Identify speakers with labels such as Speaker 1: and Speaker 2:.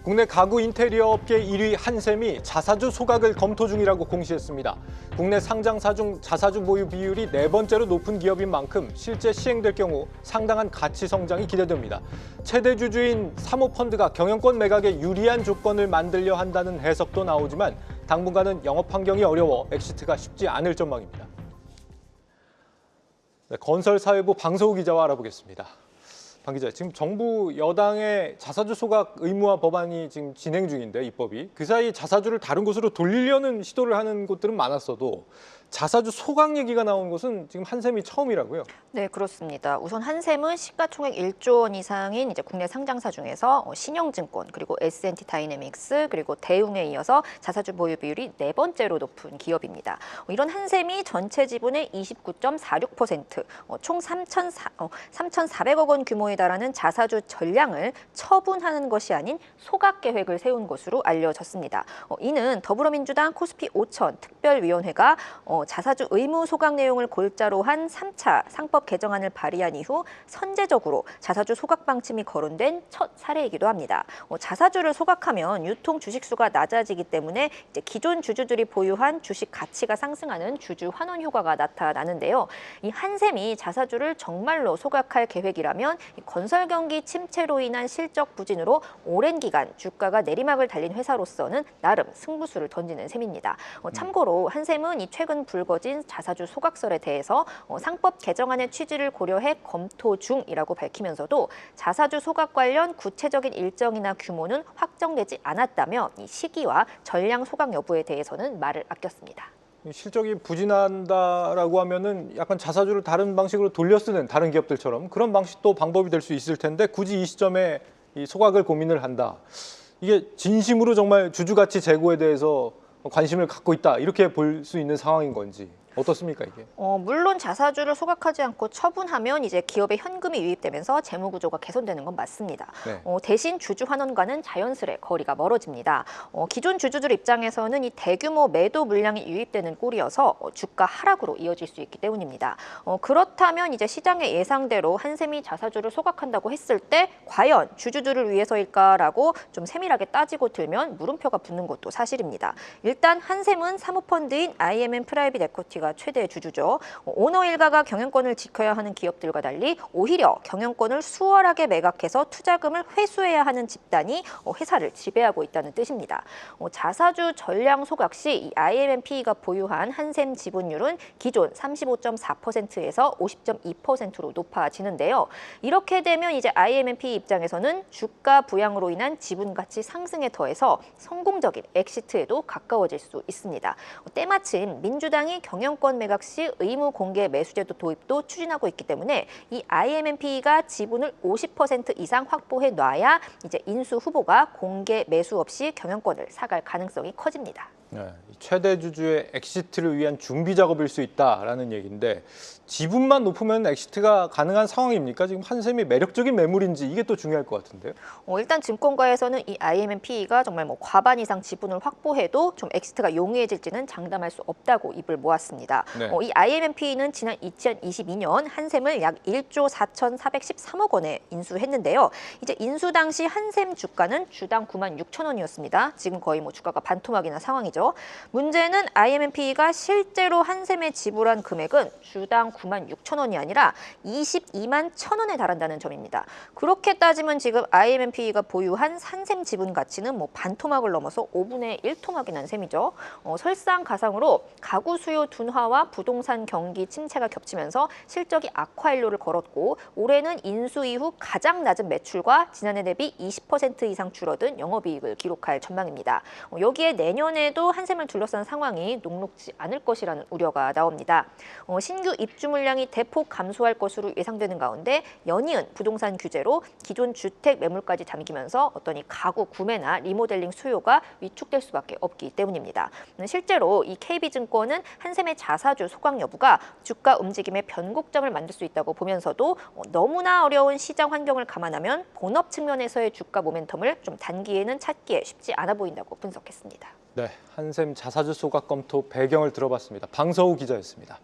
Speaker 1: 국내 가구 인테리어 업계 1위 한샘이 자사주 소각을 검토 중이라고 공시했습니다. 국내 상장사 중 자사주 보유 비율이 4번째로 높은 기업인 만큼 실제 시행될 경우 상당한 가치 성장이 기대됩니다. 최대 주주인 사모펀드가 경영권 매각에 유리한 조건을 만들려 한다는 해석도 나오지만 당분간은 영업 환경이 어려워 엑시트가 쉽지 않을 전망입니다. 네, 건설사회부 방서우 기자와 알아보겠습니다. 방 기자, 지금 정부 여당의 자사주 소각 의무화 법안이 지금 진행 중인데 입법이 그 사이 자사주를 다른 곳으로 돌리려는 시도를 하는 곳들은 많았어도 자사주 소각 얘기가 나온 것은 지금 한샘이 처음이라고요?
Speaker 2: 네, 그렇습니다. 우선 한샘은 시가총액 1조 원 이상인 이제 국내 상장사 중에서 신영증권, 그리고 S&T 다이내믹스, 그리고 대웅에 이어서 자사주 보유 비율이 4번째로 높은 기업입니다. 이런 한샘이 전체 지분의 29.46%, 총 3,400억 원 규모에 달하는 자사주 전량을 처분하는 것이 아닌 소각 계획을 세운 것으로 알려졌습니다. 이는 더불어민주당 코스피 5천 특별위원회가 자사주 의무 소각 내용을 골자로 한 3차 상법 개정안을 발의한 이후 선제적으로 자사주 소각 방침이 거론된 첫 사례이기도 합니다. 자사주를 소각하면 유통 주식수가 낮아지기 때문에 이제 기존 주주들이 보유한 주식 가치가 상승하는 주주 환원 효과가 나타나는데요. 이 한샘이 자사주를 정말로 소각할 계획이라면 건설 경기 침체로 인한 실적 부진으로 오랜 기간 주가가 내리막을 달린 회사로서는 나름 승부수를 던지는 셈입니다. 참고로 한샘은 이 최근 불거진 자사주 소각설에 대해서 상법 개정안의 취지를 고려해 검토 중이라고 밝히면서도 자사주 소각 관련 구체적인 일정이나 규모는 확정되지 않았다며 이 시기와 전량 소각 여부에 대해서는 말을 아꼈습니다.
Speaker 1: 실적이 부진한다라고 하면은 약간 자사주를 다른 방식으로 돌려 쓰는 다른 기업들처럼 그런 방식도 방법이 될 수 있을 텐데 굳이 이 시점에 이 소각을 고민을 한다. 이게 진심으로 정말 주주 가치 제고에 대해서 관심을 갖고 있다 이렇게 볼 수 있는 상황인 건지 어떻습니까 이게?
Speaker 2: 물론 자사주를 소각하지 않고 처분하면 이제 기업에 현금이 유입되면서 재무 구조가 개선되는 건 맞습니다.
Speaker 1: 네.
Speaker 2: 대신 주주 환원과는 자연스레 거리가 멀어집니다. 기존 주주들 입장에서는 이 대규모 매도 물량이 유입되는 꼴이어서 주가 하락으로 이어질 수 있기 때문입니다. 그렇다면 이제 시장의 예상대로 한샘이 자사주를 소각한다고 했을 때 과연 주주들을 위해서일까라고 좀 세밀하게 따지고 들면 물음표가 붙는 것도 사실입니다. 일단 한샘은 사모펀드인 IMM 프라이빗 에쿼티가 최대 주주죠. 오너 일가가 경영권을 지켜야 하는 기업들과 달리 오히려 경영권을 수월하게 매각해서 투자금을 회수해야 하는 집단이 회사를 지배하고 있다는 뜻입니다. 자사주 전량 소각 시 이 IMMP가 보유한 한샘 지분율은 기존 35.4%에서 50.2%로 높아지는데요. 이렇게 되면 이제 IMMP 입장에서는 주가 부양으로 인한 지분 가치 상승에 더해서 성공적인 엑시트에도 가까워질 수 있습니다. 때마침 민주당이 경영권 매각 시 의무 공개 매수제도 도입도 추진하고 있기 때문에 이 IMMP가 지분을 50% 이상 확보해 놔야 이제 인수 후보가 공개 매수 없이 경영권을 사갈 가능성이 커집니다.
Speaker 1: 네, 최대 주주의 엑시트를 위한 준비 작업일 수 있다라는 얘기인데 지분만 높으면 엑시트가 가능한 상황입니까? 지금 한샘이 매력적인 매물인지 이게 또 중요할 것 같은데요.
Speaker 2: 일단 증권가에서는 이 IMMP가 정말 과반 이상 지분을 확보해도 좀 엑시트가 용이해질지는 장담할 수 없다고 입을 모았습니다.
Speaker 1: 네.
Speaker 2: 이 IMMP는 지난 2022년 한샘을 약 1조 4,413억 원에 인수했는데요. 이제 인수 당시 한샘 주가는 주당 96,000원이었습니다. 지금 거의 주가가 반토막이나 상황이죠. 문제는 IMMP가 실제로 한샘에 지불한 금액은 주당 96,000원이 아니라 22만 1,000원에 달한다는 점입니다. 그렇게 따지면 지금 IMMP가 보유한 한샘 지분 가치는 반토막을 넘어서 5분의 1 토막이 난 셈이죠. 설상가상으로 가구 수요 둔화와 부동산 경기 침체가 겹치면서 실적이 악화일로를 걸었고 올해는 인수 이후 가장 낮은 매출과 지난해 대비 20% 이상 줄어든 영업이익을 기록할 전망입니다. 여기에 내년에도 한샘을 둘러싼 상황이 녹록지 않을 것이라는 우려가 나옵니다. 신규 입주 물량이 대폭 감소할 것으로 예상되는 가운데 연이은 부동산 규제로 기존 주택 매물까지 잠기면서 어떤 이 가구 구매나 리모델링 수요가 위축될 수밖에 없기 때문입니다. 실제로 이 KB증권은 한샘의 자사주 소각 여부가 주가 움직임의 변곡점을 만들 수 있다고 보면서도 너무나 어려운 시장 환경을 감안하면 본업 측면에서의 주가 모멘텀을 좀 단기에는 찾기에 쉽지 않아 보인다고 분석했습니다.
Speaker 1: 네, 한샘 자사주 소각 검토 배경을 들어봤습니다. 방서우 기자였습니다.